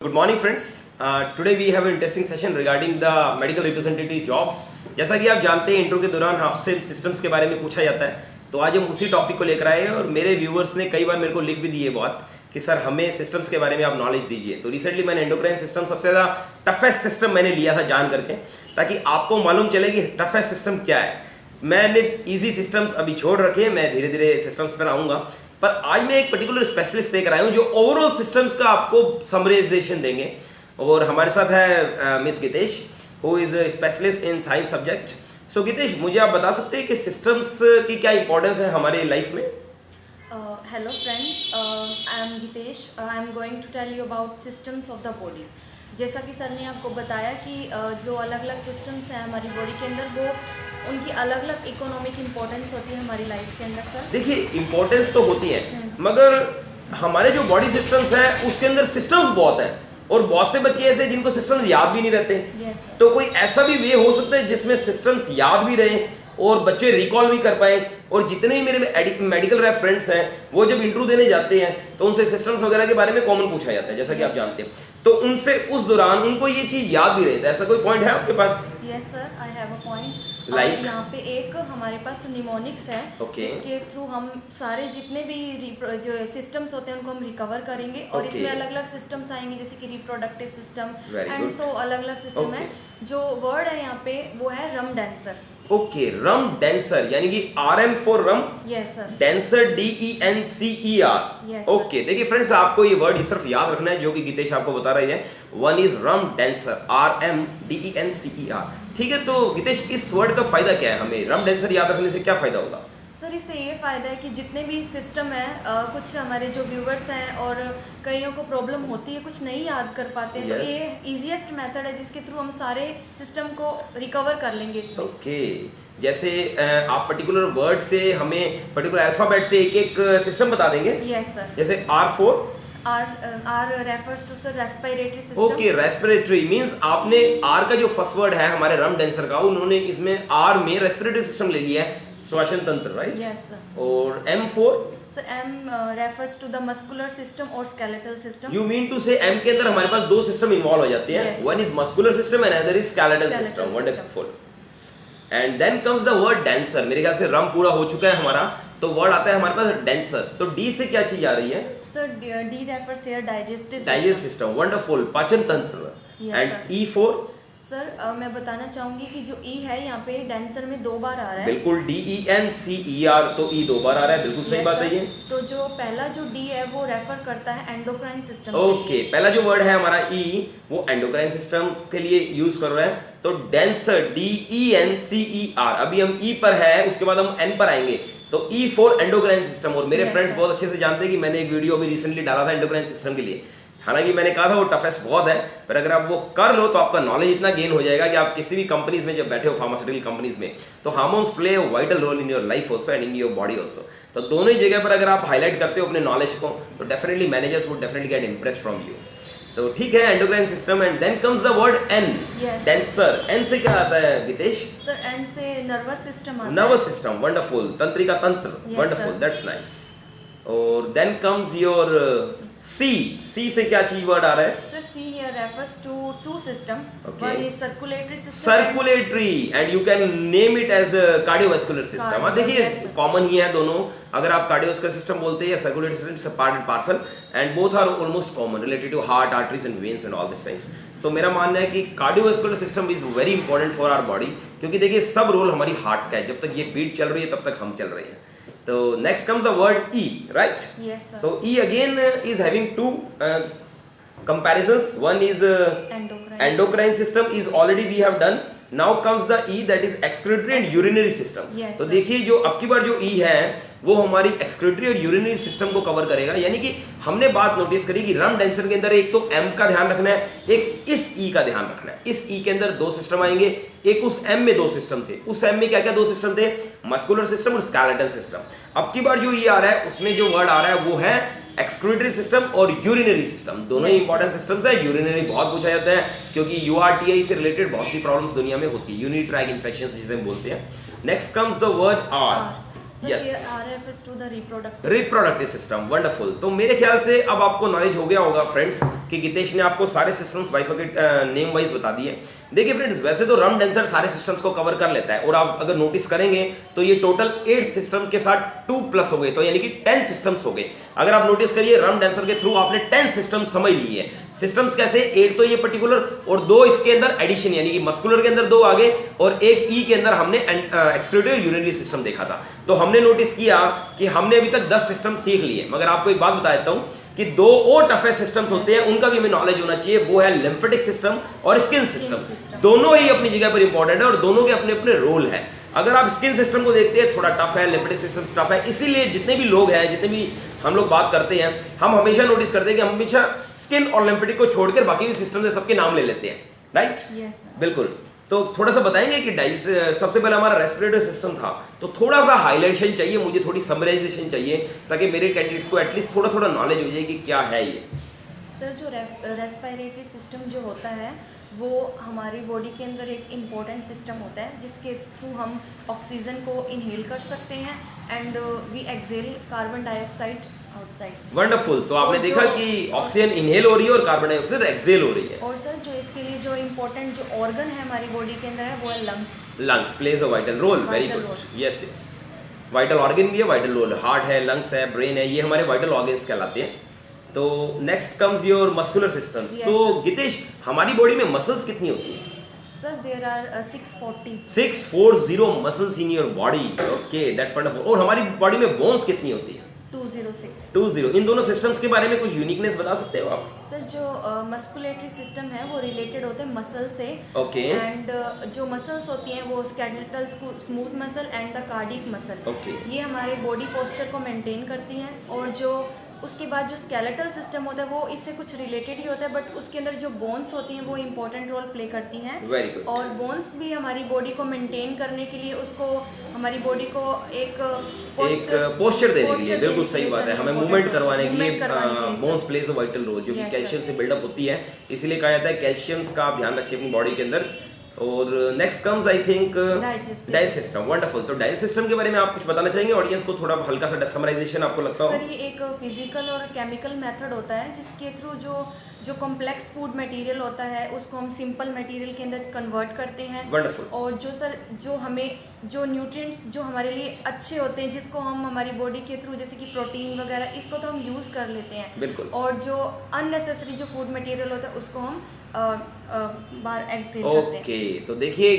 Good morning friends. Today we have an interesting session regarding the medical representative jobs. जैसा कि आप जानते हैं इंट्रो के दौरान आपसे सिस्टम्स के बारे में पूछा जाता है, तो आज हम उसी टॉपिक को लेकर आए हैं और मेरे व्यूअर्स ने कई बार मेरे को लिख भी दी है बात कि सर हमें सिस्टम्स के बारे में आप नॉलेज दीजिए। तो रिसेंटली मैंने एंडोक्राइन सिस्टम सबसे ज़्यादा टफेस्ट सिस्टम मैंने लिया था जान करके, ताकि आपको मालूम चले कि टफेस्ट सिस्टम क्या है। मैंने इजी सिस्टम्स अभी छोड़ रखे हैं, मैं धीरे धीरे सिस्टम्स पर आऊँगा, पर आज मैं एक पर्टिकुलर स्पेशलिस्ट लेकर आया हूँ जो ओवरऑल सिस्टम्स का आपको समराइजेशन देंगे। और हमारे साथ है miss Gitesh, who is specialist in science subject. So Gitesh, मुझे आप बता सकते हैं कि सिस्टम्स की क्या इंपॉर्टेंस है हमारे लाइफ में? Hello friends, I am Gitesh. I am going to tell you about systems of the body. जैसा कि सर ने आपको बताया कि जो अलग अलग सिस्टम्स हैं हमारी बॉडी के अंदर, वो उनकी अलग अलग इकोनॉमिक इम्पोर्टेंस होती है हमारी लाइफ के अंदर। सर देखिए, इम्पोर्टेंस तो होती है, मगर हमारे जो बॉडी सिस्टम्स हैं उसके अंदर सिस्टम्स बहुत हैं और बहुत से बच्चे ऐसे जिनको सिस्टम्स याद भी नहीं रहते। तो कोई ऐसा भी वे हो सकता है जिसमें सिस्टम्स याद भी रहे और बच्चे रिकॉल भी कर पाए। और जितने ही मेरे मेडिकल रैप फ्रेंड्स हैं वो जब इंटरव्यू देने जाते हैं तो उनसे सिस्टम्स वगैरह के बारे में कॉमन पूछा जाता है, जैसा कि आप जानते हैं। तो उनसे उस दौरान उनको ये चीज याद भी रहता है। ऐसा कोई पॉइंट है आपके पास? Yes sir, I have a point. Like? यहाँ पे एक हमारे पास निमोनिक्स है, जिसके थ्रू हम सारे जितने भी जो सिस्टम्स होते हैं उनको हम रिकवर करेंगे। और इसमें अलग अलग सिस्टम्स आएंगे, जैसे कि रिप्रोडक्टिव सिस्टम एंड सो अलग अलग सिस्टम है। जो वर्ड है यहाँ पे वो है रम डेंसर। ओके, रम डेंसर, यानी कि RM for rum, yes sir, denser DENCER। Okay, देखिए फ्रेंड्स, आपको ये वर्ड सिर्फ याद रखना है जो कि गितेश आपको बता रही है। One is rum denser, RMDENCER। ठीक है, तो गितेश इस वर्ड का फायदा क्या है? हमें रम डेंसर याद रखने से क्या फायदा होगा? सर इससे ये फ़ायदा है कि जितने भी सिस्टम है, कुछ हमारे जो व्यूवर्स हैं और कईयों को प्रॉब्लम होती है, कुछ नहीं याद कर पाते हैं, तो ये इजीएस्ट मेथड है जिसके थ्रू हम सारे सिस्टम को रिकवर कर लेंगे इसमें। ओके, जैसे आप पर्टिकुलर वर्ड से हमें पर्टिकुलर अल्फाबेट से एक एक सिस्टम बता देंगे। Yes sir. जैसे R4 refers to sir respiratory system। Okay, respiratory means आपने R का जो फर्स्ट वर्ड है हमारे रम डेंसर का, उन्होंने इसमें R में रेस्पिरेटरी सिस्टम ले लिया है, श्वसन तंत्र, राइट? Yes sir. और M4 sir M refers to the muscular system और skeletal system। You mean to say M के अंदर हमारे पास दो सिस्टम इन्वॉल्व हो जाते हैं, one is muscular system and other is skeletal system. Wonderful. And then comes the word dancer. मेरे ख्याल से रम पूरा हो चुका है हमारा, तो वर्ड आता है हमारे पास डेंसर। तो D से क्या चीज आ रही है? Sir D refers here digestive system. Wonderful, पाचन तंत्र। एंड E4 सर मैं बताना चाहूंगी कि जो E है यहाँ पे डेंसर में 2 बार आ रहा है। बिल्कुल, DENCER, तो E 2 बार आ रहा है, बिल्कुल सही बात है ये। तो जो पहला जो D है वो रेफर करता है एंडोक्राइन सिस्टम। ओके, पहला जो वर्ड है हमारा E, वो एंडोक्राइन सिस्टम के लिए यूज कर रहे हैं। तो डेंसर DENCER। अभी हम E पर है, उसके बाद हम N पर आएंगे, तो E फॉर एंडोक्राइन सिस्टम। और मेरे फ्रेंड्स बहुत अच्छे से जानते हैं कि मैंने एक वीडियो अभी रिसेंटली डाला था एंडोक्राइन सिस्टम के लिए। हालांकि मैंने कहा था वो टफेस्ट बहुत है, पर अगर आप वो कर लो तो आपका नॉलेज इतना गेन हो जाएगा कि आप किसी भी कंपनीज में जब बैठे हो, फार्मास्यूटिकल कंपनीज में, तो hormones play a vital role in your life also and in your body also. तो दोनों ही जगह पर अगर आप हाईलाइट करते हो अपने नॉलेज को, तो definitely managers would definitely get impressed from you. तो ठीक है, endocrine system. And then comes the word N, dancer. N से क्या आता है गितेश? सर N से नर्वस सिस्टम आता है। नर्वस सिस्टम, वंडरफुल, तंत्रिका तंत्र, वंडरफुल, दैट्स नाइस। और then comes your C। C से क्या चीज वर्ड आ रहा है? Sir C here refers to two system। One is circulatory system। Circulatory, and you can name it as cardiovascular system. देखिए कॉमन ही है दोनों। अगर आप कार्डियोवास्कुलर सिस्टम बोलते हैं या circulatory system, it's a part and parcel, and both are almost common related to heart, arteries and veins and all this things. So मेरा मानना है कि cardiovascular system is very important for our body, क्योंकि देखिए सब role हमारी heart का है। जब तक ये बीट चल रही है तब तक हम चल रहे हैं। So next comes the word E, right? Yes sir। So E again is having two comparisons. One is endocrine system is already we have done. Now comes the E, that is excretory and urinary system। Yes, तो देखिए जो अब की बार जो E है वो हमारी excretory और यूरिनरी सिस्टम को कवर करेगा। यानी कि हमने बात नोटिस करी कि रम डेंसर के अंदर एक तो M का ध्यान रखना है, एक इस E का ध्यान रखना है। इस E के अंदर 2 सिस्टम आएंगे, एक उस M में 2 सिस्टम थे। उस M में क्या क्या 2 सिस्टम थे? मस्कुलर सिस्टम और स्केलेटल सिस्टम। अब की बार जो E आ रहा है उसमें जो वर्ड आ रहा है वो है एक्सक्रीटरी सिस्टम और यूरिनरी सिस्टम। दोनों ही इंपॉर्टेंट सिस्टम्स है। यूरिनरी बहुत पूछा जाता है क्योंकि URTI से रिलेटेड बहुत सी प्रॉब्लम्स दुनिया में होती है, यूरिनरी ट्रैक इन्फेक्शन जिसे हम बोलते हैं। Next comes the word R। Yes. R refers to the reproductive. Reproductive system, wonderful. तो मेरे ख्याल से अब आपको नॉलेज हो गया होगा फ्रेंड्स कि गितेश ने आपको सारे सिस्टम्स बाइफरकेट नेम वाइज बता दिए। देखिए फ्रेंड्स, वैसे तो रम डेंसर सारे सिस्टम्स को कवर कर लेता है और आप अगर नोटिस करेंगे तो ये टोटल 8 सिस्टम के साथ 2+ हो गए, तो यानी कि 10 सिस्टम्स हो गए। अगर आप नोटिस करिए रम डेंसर के थ्रू आपने 10 सिस्टम समझ लिए। सिस्टम्स कैसे, 8 तो ये पर्टिकुलर और 2 इसके अंदर एडिशन, यानी कि मस्कुलर के अंदर 2 आ गए और एक ई के अंदर हमने एक्सक्लूटिव यूरिनरी सिस्टम देखा था। तो हमने नोटिस किया कि हमने अभी तक 10 सिस्टम सीख लिए, मगर आपको एक बात बता देता हूं कि 2 और टफेस्ट सिस्टम्स होते हैं, उनका भी हमें नॉलेज होना चाहिए। वो है लिम्फेटिक सिस्टम और स्किन सिस्टम। दोनों ही अपनी जगह पर इंपॉर्टेंट है और दोनों के अपने अपने रोल है। अगर आप स्किन सिस्टम को देखते हैं, थोड़ा टफ है, लिम्फेटिक सिस्टम टफ है, इसीलिए जितने भी लोग हैं, जितने भी हम लोग बात करते हैं, हम हमेशा नोटिस करते हैं कि हम हमेशा स्किन और लिम्फेटिक को छोड़कर बाकी भी सिस्टम से सबके नाम ले लेते हैं, राइट? Yes, sir. बिल्कुल। तो थोड़ा सा बताएंगे कि सबसे पहले हमारा रेस्पिरेटरी सिस्टम था, तो थोड़ा सा हाईलाइटेशन चाहिए मुझे, थोड़ी समराइजेशन चाहिए ताकि मेरे कैंडिडेट्स को एटलीस्ट थोड़ा थोड़ा नॉलेज हो जाए कि क्या है ये। सर, जो रेस्पिरेटरी सिस्टम जो होता है वो हमारी बॉडी के अंदर एक इम्पॉर्टेंट सिस्टम होता है जिसके थ्रू हम ऑक्सीजन को इनहेल कर सकते हैं and we exhale carbon dioxide outside. Wonderful. तो आपने और देखा कि ऑक्सीजन इनहेल हो रही है और कार्बन डाइऑक्साइड एक्सेल हो रही है। और सर, जो इसके लिए जो इम्पोर्टेंट जो ऑर्गन है हमारी बॉडी के अंदर है वो है lungs. Lungs plays a vital role, very Vital गुड, role. Yes yes. Vital organ भी है, वाइटल रोल, हार्ट है, लंग्स है, ब्रेन है, ये हमारे वाइटल ऑर्गन्स कहलाते हैं। तो next comes your muscular systems. Yes, तो sir. गितेश, हमारी बॉडी में मसल्स कितनी होती है? Sir, there are 640। 640 muscles in your body, okay, that's wonderful. और हमारी बॉडी में बोन्स कितनी होती है? 206। 20। इन दोनों सिस्टम्स के बारे में कुछ यूनिकनेस बता सकते हो आप? सर, जो मस्कुलेटरी सिस्टम है वो रिलेटेड होते हैं मसल से। ओके। एंड जो मसल्स होती हैं वो skeletal smooth muscle and the cardiac muscle. Okay. ये हमारे बॉडी पोस्चर को मेंटेन करती हैं। और जो उसके बाद जो स्केलेटल सिस्टम होता है वो इससे कुछ रिलेटेड ही होता है, बट उसके अंदर जो बोन्स होती हैं वो इम्पोर्टेंट रोल प्ले करती हैं। Very good. और बोन्स भी हमारी बॉडी को मेंटेन करने के लिए, उसको हमारी बॉडी को एक पोस्चर देने के लिए, बिल्कुल सही बात है, हमें मूवमेंट करवाने के लिए bones plays a vital role, जो कि Yes, कैल्शियम sir. से बिल्डअप होती है, इसीलिए कहा जाता है कैल्शियम का आप ध्यान रखिए अपनी बॉडी के अंदर। और next comes I think digest system. Wonderful. तो डाइजेस्ट सिस्टम के बारे में आप कुछ बताना चाहेंगे ऑडियंस को, थोड़ा हल्का सा समराइजेशन आपको लगता हो? सर, ये एक फिजिकल और केमिकल मेथड होता है जिसके थ्रू जो कॉम्प्लेक्स फूड मटेरियल होता है उसको हम सिंपल मटेरियल के अंदर कन्वर्ट करते हैं। वंडरफुल। और जो हमें जो न्यूट्रिएंट्स जो हमारे लिए अच्छे होते हैं, जिसको हम हमारी बॉडी के थ्रू, जैसे कि प्रोटीन वगैरह, इसको तो हम यूज़ कर लेते हैं। बिल्कुल। और जो अननेसेसरी जो फूड मटेरियल होता है उसको हम बाहर एक्सेल करते हैं। ओके। तो देखिए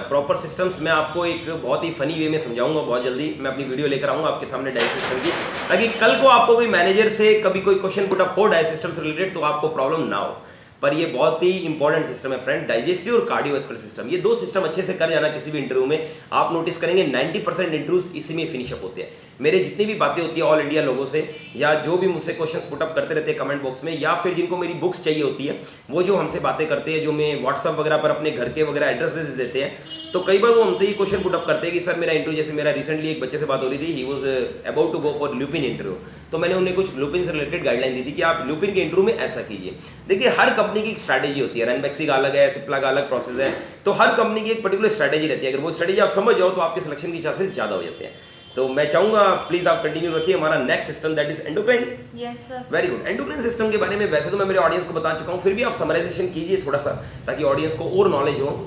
प्रॉपर सिस्टम्स मैं आपको एक बहुत ही फनी वे में समझाऊंगा बहुत जल्दी। मैं अपनी वीडियो लेकर आऊंगा आपके सामने डाइजेस्ट सिस्टम की, ताकि कल को आपको कोई मैनेजर से कभी कोई क्वेश्चन पुट अप हो डाइजेस्ट सिस्टम से रिलेटेड तो आपको प्रॉब्लम ना हो। पर ये बहुत ही इंपॉर्टेंट सिस्टम है फ्रेंड, डाइजेस्टिव और कार्डियोवास्कुलर सिस्टम। ये 2 सिस्टम अच्छे से कर जाना किसी भी इंटरव्यू में, आप नोटिस करेंगे 90% इंटरव्यूज इसी में फिनिशअप होते हैं। मेरे जितनी भी बातें होती है ऑल इंडिया लोगों से, या जो भी मुझसे क्वेश्चंस पुटअप करते रहते हैं कमेंट बॉक्स में, या फिर जिनको मेरी बुक्स चाहिए होती है, वो जो हमसे बातें करते हैं, जो मैं व्हाट्सअप वगैरह पर अपने घर के वगैरह एड्रेसेस देते हैं, तो कई बार वो हमसे ये क्वेश्चन पुटअप करते हैं कि सर मेरा इंटरव्यू, जैसे मेरा रिसेंटली एक बच्चे से बात हो रही थी, he was about to go for Lupin interview, तो मैंने उन्हें कुछ लुपिन से रिलेटेड गाइडलाइन दी थी कि आप लुपिन के इंटरव्यू में ऐसा कीजिए। देखिए हर कंपनी की एक स्ट्रैटेजी होती है, रनबैक्सी का अलग है, सिप्ला का अलग प्रोसेस है, तो हर कंपनी की एक पर्टिकुलर स्ट्रैटेजी रहती है। अगर वो स्ट्रैटेजी आप समझ जाओ तो आपके सिलेक्शन की चांसेस ज्यादा हो जाते हैं। तो मैं चाहूंगा प्लीज आप कंटिन्यू रखिए हमारा next system, that is endocrine. Yes sir. Very good. Endocrine system के बारे में वैसे तो मैं मेरे ऑडियंस को बता चुका हूँ, फिर भी आप समराइजेशन कीजिए थोड़ा सा, ताकि ऑडियंस को और नॉलेज हो।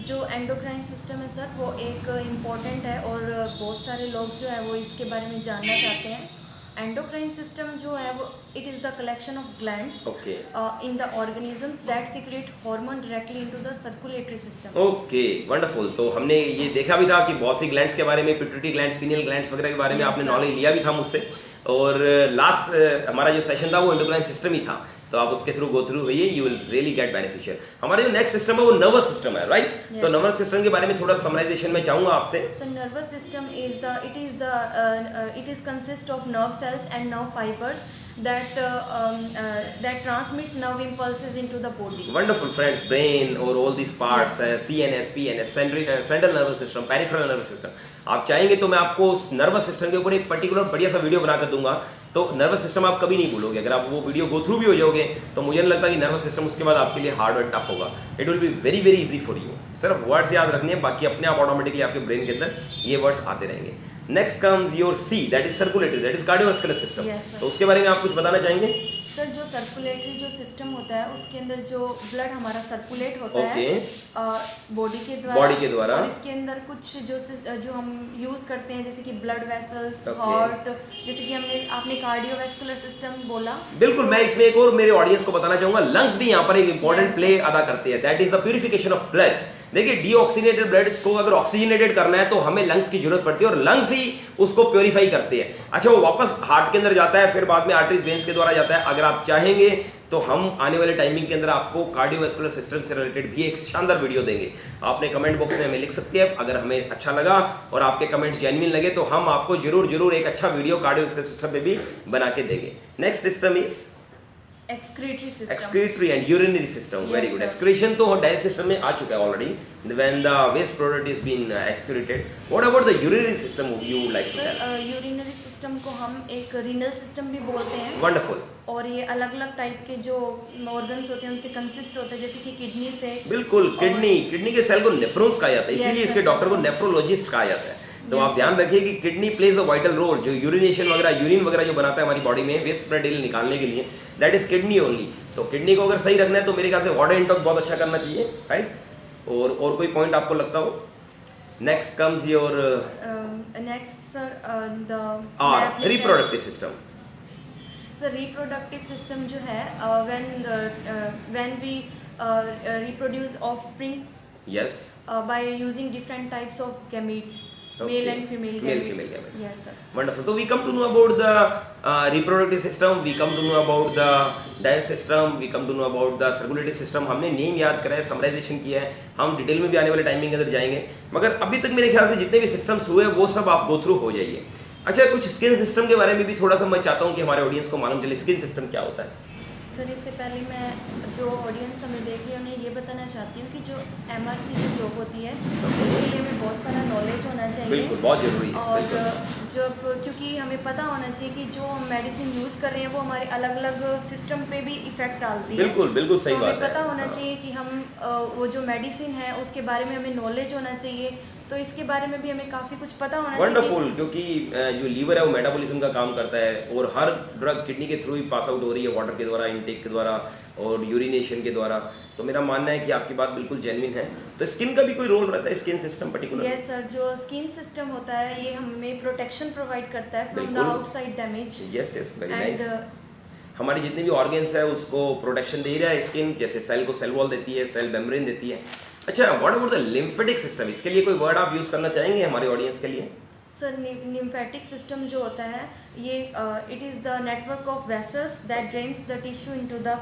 जो एंडोक्राइन सिस्टम है सर, वो एक इम्पॉर्टेंट है और बहुत सारे लोग जो है वो इसके बारे में जानना चाहते हैं। एंडोक्राइन सिस्टम जो है वो it is the collection of glands in the organisms that secret hormone directly into the circulatory system. Okay wonderful. तो हमने ये देखा भी था कि बहुत सी ग्लैंड्स के बारे में, पिट्यूटरी ग्लैंड्स, पिनियल ग्लैंड्स वगैरह के बारे में आपने नॉलेज लिया भी था मुझसे, और लास्ट हमारा जो सेशन था वो एंडोक्राइन सिस्टम ही था, तो आप उसके थ्रू गो थ्रू होइए, you will really get beneficial. हमारा जो नेक्स्ट सिस्टम है वो नर्वस सिस्टम है, राइट? तो नर्वस सिस्टम के बारे में थोड़ा समराइजेशन में चाहूंगा आपसे। So nervous system is consist of nerve cells and nerve fibers that transmits nerve impulses into the body. Wonderful friends, brain और all these parts, CNS, PNS, central nervous system, peripheral nervous system. आप चाहेंगे तो मैं आपको उस nervous system के ऊपर एक पर्टिकुलर बढ़िया सा वीडियो बनाकर दूंगा, तो नर्वस सिस्टम आप कभी नहीं भूलोगे। अगर आप वो वीडियो गो थ्रू भी हो जाओगे तो मुझे नहीं लगता कि नर्वस सिस्टम उसके बाद आपके लिए हार्ड और टफ होगा। It will be very very easy for you. सिर्फ वर्ड्स याद रखने हैं, बाकी अपने आप ऑटोमेटिकली आपके ब्रेन के अंदर ये वर्ड्स आते रहेंगे। Next comes your C, that is circulatory, that is cardiovascular system. Yes, sir. तो उसके बारे में आप कुछ बताना चाहेंगे? सर जो सर्कुलेटरी जो सिस्टम होता है उसके अंदर जो ब्लड हमारा सर्कुलेट होता Okay. है बॉडी के द्वारा। Body के द्वारा। और इसके अंदर कुछ जो हम यूज करते हैं जैसे कि ब्लड वेसल्स, Okay. हार्ट, जैसे कि आपने कार्डियोवास्कुलर सिस्टम बोला। बिल्कुल, मैं इसमें एक और मेरे ऑडियंस को बताना चाहूंगा, लंग्स भी यहाँ पर एक इंपॉर्टेंट Yes. प्ले अदा करते हैं, that is the purification of blood. देखिए, डीऑक्सीनेटेड ब्लड को अगर ऑक्सीजनेटेड करना है तो हमें लंग्स की जरूरत पड़ती है और लंग्स ही उसको प्योरीफाई करते हैं। अच्छा, वो वापस हार्ट के अंदर जाता है, फिर बाद में आर्टरीज वेन्स के द्वारा जाता है। अगर आप चाहेंगे तो हम आने वाले टाइमिंग के अंदर आपको कार्डियोवास्कुलर सिस्टम से रिलेटेड भी एक शानदार वीडियो देंगे। आपने कमेंट बॉक्स में हमें लिख सकते हैं, अगर हमें अच्छा लगा और आपके कमेंट्स जेन्युइन लगे तो हम आपको जरूर एक अच्छा वीडियो कार्डियोवास्कुलर सिस्टम पे भी बना के देंगे। Next system is excretory system. excretory and urinary system. Very Yes, good. sir. Excretion तो डाइजेस्ट सिस्टम में आ चुका है already when the waste product is being excreted. What about the urinary system you would like to tell? Sir urinary system को हम एक renal system भी बोलते हैं। Wonderful. और ये अलग अलग टाइप के जो ऑर्गन्स होते हैं उनसे कंसिस्ट होते हैं, जैसे कि किडनी से। बिल्कुल, किडनी के सेल को नेफ्रॉन्स कहा जाता है, Yes, इसीलिए sir. इसके डॉक्टर को नेफ्रोलॉजिस्ट कहा जाता है। तो Yes, आप ध्यान रखिए कि kidney plays a vital role, जो यूरिनेशन वगैरह, यूरिन वगैरह जो बनाता है हमारी बॉडी में वेस्ट मटेरियल निकालने के लिए, दैट इज किडनी ओनली। तो किडनी को अगर सही रखना है तो मेरे ख्याल से वाटर इंटॉक बहुत अच्छा करना चाहिए, राइट? और कोई पॉइंट आपको लगता हो? Next comes your next sir the R reproductive system. Sir reproductive system जो है when we reproduce offspring yes, by using different types of gametes, male and female gametes. Yes sir. Wonderful. So we come to know about the reproductive system, we come to know about the digestive system, we come to know about the circulatory system. हमने name याद करा है, summarization किया है, हम detail में भी आने वाले टाइमिंग के अंदर जाएंगे। मगर अभी तक मेरे ख्याल से जितने भी सिस्टम्स हुए वो सब आप गो थ्रू हो जाइए। अच्छा, कुछ स्किन सिस्टम के बारे में भी थोड़ा सा मैं चाहता हूँ कि हमारे ऑडियंस को मालूम चले, स्किन सिस्टम क्या होता है। सर इससे पहले मैं जो ऑडियंस हमें देख रही है उन्हें ये बताना चाहती हूँ कि जो MR की जो जॉब होती है उसके लिए हमें बहुत सारा नॉलेज होना चाहिए। बिल्कुल, बहुत जरूरी है। और बिल्कुल। जब क्योंकि हमें पता होना चाहिए कि जो हम मेडिसिन यूज़ कर रहे हैं वो हमारे अलग अलग सिस्टम पे भी इफेक्ट डालती है। बिल्कुल सही तो बात हमें है। पता होना हाँ। चाहिए कि हम वो जो मेडिसिन है उसके बारे में हमें नॉलेज होना चाहिए। तो इसके बारे में भी हमें काफ़ी कुछ पता होना चाहिए। वंडरफुल, क्योंकि जो लीवर है वो मेटाबॉलिज्म का काम करता है और हर ड्रग किडनी के थ्रू ही पास आउट हो रही है, वाटर के द्वारा, इनटेक के द्वारा और यूरिनेशन के द्वारा। तो मेरा मानना है कि आपकी बात बिल्कुल जेन्युइन है। तो स्किन का भी कोई रोल रहता है, skin system particular? Yes sir, जो स्किन सिस्टम होता है ये हमें प्रोटेक्शन प्रोवाइड करता है फ्रॉम द बिल्कुल। Outside damage. Yes, very and nice. हमारे जितने भी ऑर्गन्स है उसको प्रोटेक्शन दे रहा है स्किन, जैसे सेल को सेल वॉल देती है, सेल मेम्ब्रेन देती है। अच्छा, what about the lymphatic system? इसके लिए कोई वर्ड आप यूज करना चाहेंगे हमारे ऑडियंस के लिए? सर लिम्फेटिक सिस्टम जो होता है ये it is the network of vessels that drains the tissue into the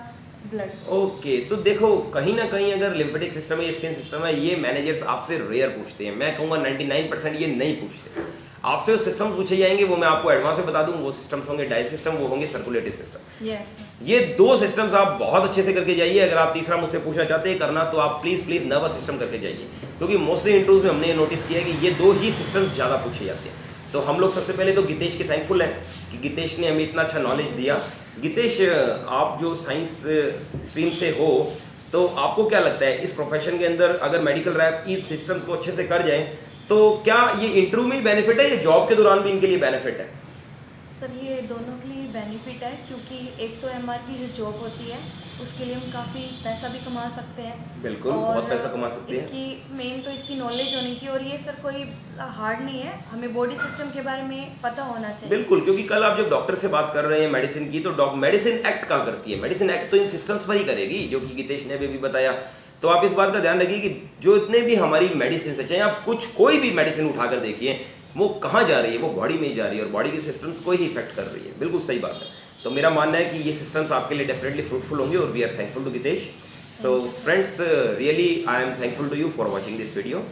blood. Okay, तो देखो कहीं ना कहीं अगर लिम्फेटिक सिस्टम है, स्किन सिस्टम है, ये मैनेजर्स आपसे रेयर पूछते हैं। मैं कहूँगा 99% ये नहीं पूछते। आपसे जो सिस्टम पूछे जाएंगे वो मैं आपको एडवांस में बता दूं, वो सिस्टम्स होंगे डाइजेस्ट सिस्टम, वो होंगे सर्कुलेटरी सिस्टम। यस, ये दो सिस्टम्स आप बहुत अच्छे से करके जाइए। अगर आप तीसरा मुझसे पूछना चाहते हैं करना तो आप प्लीज नर्वस सिस्टम करके जाइए, क्योंकि मोस्टली इंटरव्यूज में हमने ये नोटिस किया है कि ये दो ही सिस्टम्स ज़्यादा पूछे जाते हैं। तो हम लोग सबसे पहले तो गितेश के थैंकफुल हैं कि गितेश ने हमें इतना अच्छा नॉलेज दिया। गितेश, आप जो साइंस स्ट्रीम से हो तो आपको क्या लगता है इस प्रोफेशन के अंदर अगर मेडिकल रैप इन सिस्टम्स को अच्छे से कर जाए तो क्या ये इंटरव्यू में ही बेनिफिट है या जॉब के दौरान भी इनके लिए बेनिफिट है? सर ये दोनों के लिए बेनिफिट है, क्योंकि एक तो MR की जो जॉब होती है उसके लिए हम काफ़ी पैसा भी कमा सकते हैं। बिल्कुल, बहुत पैसा कमा सकते हैं। इसकी मेन तो इसकी नॉलेज होनी चाहिए, और ये सर कोई हार्ड नहीं है, हमें बॉडी सिस्टम के बारे में पता होना चाहिए। बिल्कुल, क्योंकि कल आप जब डॉक्टर से बात कर रहे हैं मेडिसिन की, तो मेडिसिन एक्ट कहाँ करती है? मेडिसिन एक्ट तो इन सिस्टम्स पर ही करेगी, जो कि गितेश ने भी बताया। तो आप इस बात का ध्यान रखिए कि जो इतने भी हमारी मेडिसिन है, चाहे आप कोई भी मेडिसिन उठाकर देखिए, वो कहाँ जा रही है? वो बॉडी में ही जा रही है और बॉडी के सिस्टम्स को ही इफेक्ट कर रही है। बिल्कुल सही बात है। तो मेरा मानना है कि ये सिस्टम्स आपके लिए डेफिनेटली फ्रूटफुल होंगे और we are thankful to Gitesh. So friends, really I am thankful to you for watching this video.